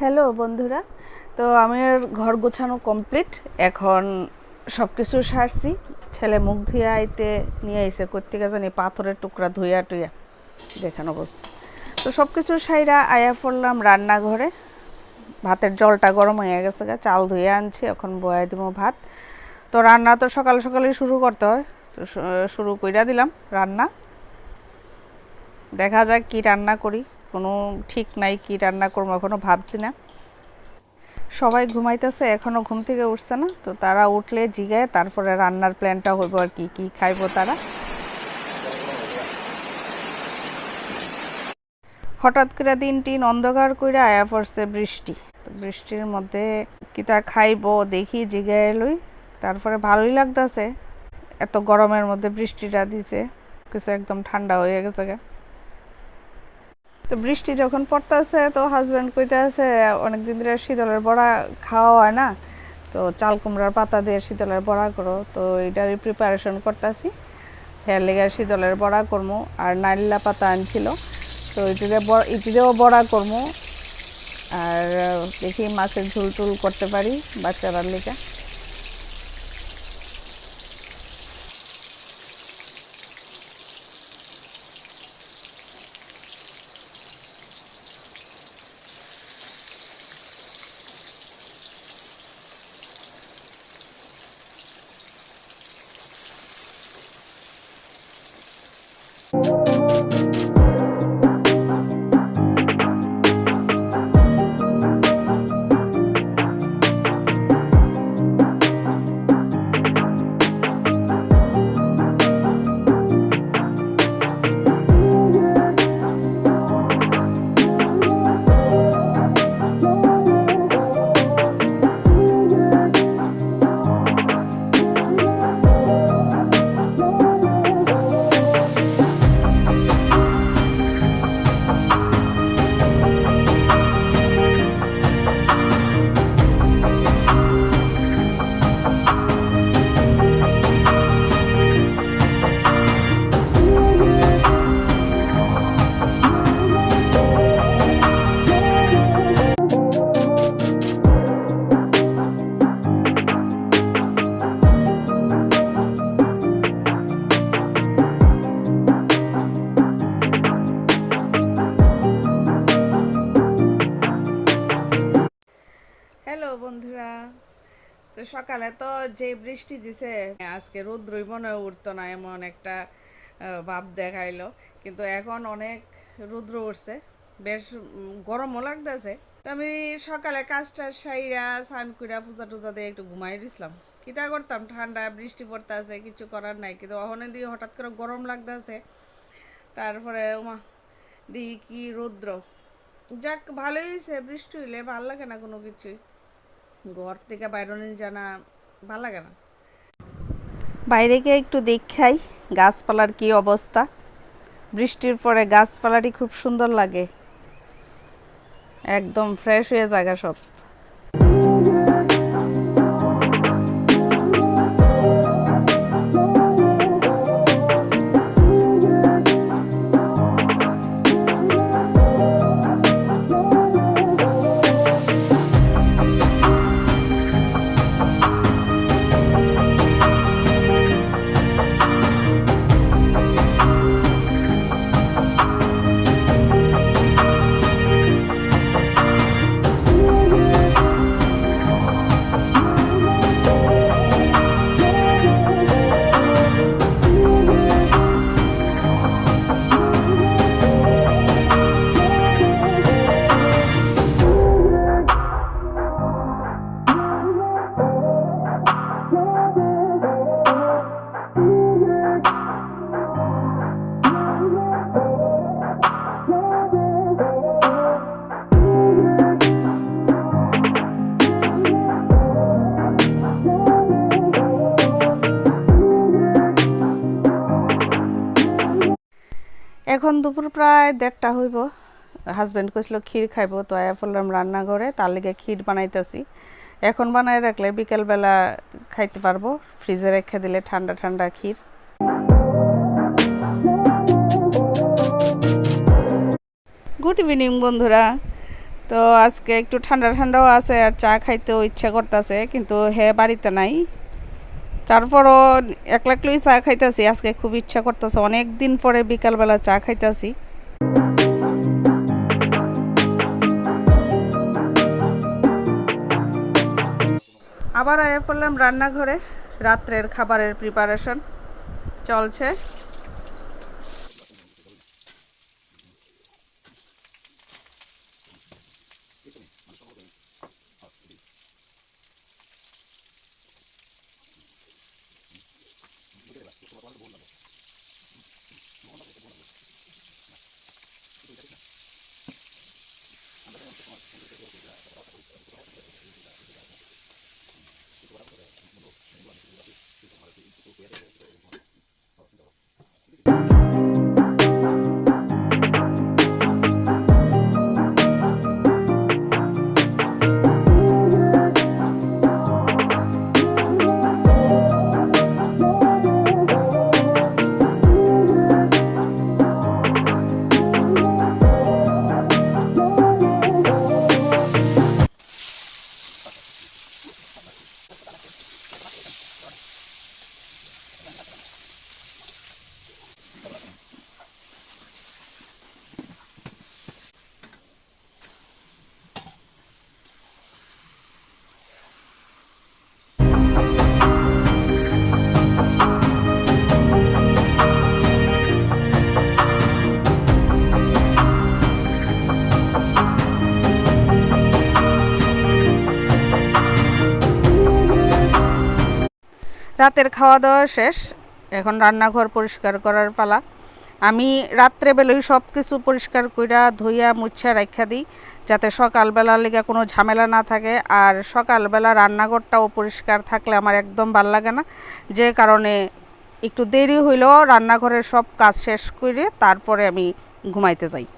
Hello বন্ধুরা, তো আমার ঘর গোছানো কমপ্লিট। এখন সব কিছু সারছি। ছেলে মুখ ধুয়ে আইতে নিয়ে আইসে কোত্থেকে জানি পাথরের টুকরা ধুইয়া টুইয়া দেখানো অবস্থা। তো সব কিছু সাইরা আয়া পড়লাম রান্নাঘরে। ভাতের জলটা গরম হয়ে গেছে, চাল ধুয়ে আনছি, এখন বয়া দিব ভাত। তো রান্না তো সকাল সকালে শুরু করতে হয়, তো শুরু কইরা দিলাম রান্না। দেখা যাক কি রান্না করি, কোনো ঠিক নাই কি রান্না করবো, এখনও ভাবছি না। সবাই ঘুমাইতেছে, এখনও ঘুম থেকে উঠছে না, তো তারা উঠলে জিগায় তারপরে রান্নার প্ল্যানটা হইব আর কি কি খাইবো তারা। হঠাৎ করে দিন অন্ধকার করে আয়া পড়ছে বৃষ্টি। তো বৃষ্টির মধ্যে কিতা খাইবো দেখি জিগায় লই। তারপরে ভালোই লাগতেছে, এত গরমের মধ্যে বৃষ্টিটা দিছে, কিছু একদম ঠান্ডা হয়ে গেছে। তো বৃষ্টি যখন পড়তেছে তো হাজব্যান্ড কইতেছে অনেকদিন ধরে শীতলের বড়া খাওয়া হয় না, তো চাল কুমড়ার পাতা দিয়ে শীতলের বড়া করো। তো এটারই প্রিপারেশন করতেছি, হেয়ার লেগে শীতলের বড়া করবো। আর নাইলা পাতা আনছিল, তো এটিতেও বড়া করবো। আর দেখি মাছের ঝুল টুল করতে পারি বাচ্চারার লেগে। হ্যালো বন্ধুরা, তো সকালে তো যে বৃষ্টি দিছে, আজকে রৌদ্রই মনে উঠতো না, এমন একটা ভাব দেখাইলো। কিন্তু এখন অনেক রৌদ্র উঠছে, বেশ গরমও লাগতেছে। তো আমি সকালে কাজটা সাইরা স্নান কইরা পূজা টুজা দিয়ে একটু ঘুমাই দিছিলাম। কিতা করতাম, ঠান্ডা বৃষ্টি পড়তেছে, কিছু করার নাই। কিন্তু অহনে দিয়ে হঠাৎ করে গরম লাগতেছে, তারপরে দি কি রৌদ্র। যাক, ভালোই হয়েছে, বৃষ্টি হইলে ভাল লাগে না কোনো কিছুই, ঘর থেকে বাইরে জানা ভাল লাগে না। বাইরে গিয়ে একটু দেখাই গাছপালার কি অবস্থা। বৃষ্টির পরে গাছপালাটি খুব সুন্দর লাগে, একদম ফ্রেশ হয়ে জায়গা সব। এখন দুপুর প্রায় 1:30 হইব। হাজব্যান্ড কইছিল ক্ষীর খাইব, তো আয়া পড়লাম রান্নাঘরে, তার লেগে ক্ষীর বানাইতেছি। এখন বানাই রাখলে বিকেলবেলা খাইতে পারবো, ফ্রিজে রেখে দিলে ঠান্ডা ঠান্ডা ক্ষীর। গুড ইভিনিং বন্ধুরা। তো আজকে একটু ঠান্ডা ঠান্ডাও আছে আর চা খাইতেও ইচ্ছা করতেছে, কিন্তু হে বাড়িতে নাই। তারপরও একলা একলাই চা খাইতেছি, আজকে খুব ইচ্ছা করতেছে, অনেক দিন পরে বিকালবেলা চা খাইতেছি। আবার আয়া পড়লাম রান্নাঘরে, রাত্রের খাবারের প্রিপারেশন চলছে। রাতের খাওয়া দাওয়া শেষ, এখন রান্নাঘর পরিষ্কার করার পালা। আমি রাত্রেবেলায় সব কিছু পরিষ্কার কইরা ধুইয়া মুছা রাখা দিই, যাতে সকালবেলার লেগে কোনো ঝামেলা না থাকে। আর সকালবেলা রান্নাঘরটাও পরিষ্কার থাকলে আমার একদম ভাল লাগে না, যে কারণে একটু দেরি হইলেও রান্নাঘরের সব কাজ শেষ করে তারপরে আমি ঘুমাইতে যাই।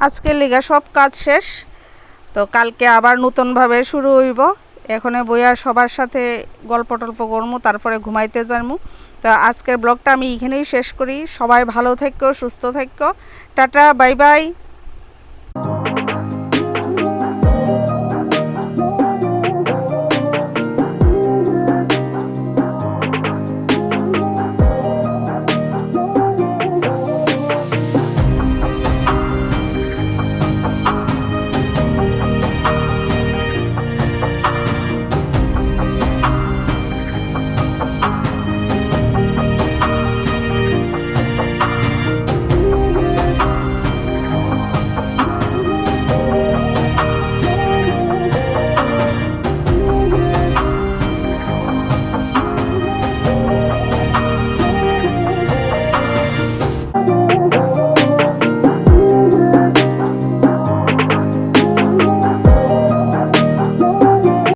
আজকের লিগা সব কাজ শেষ, তো কালকে আবার নতুনভাবে শুরু হইব। এখন বইয়া সবার সাথে গল্প টল্প করবো, তারপরে ঘুমাইতে যাবো। তো আজকের ব্লগটা আমি এখানেই শেষ করি। সবাই ভালো থেকো, সুস্থ থেকো, টাটা, বাই বাই।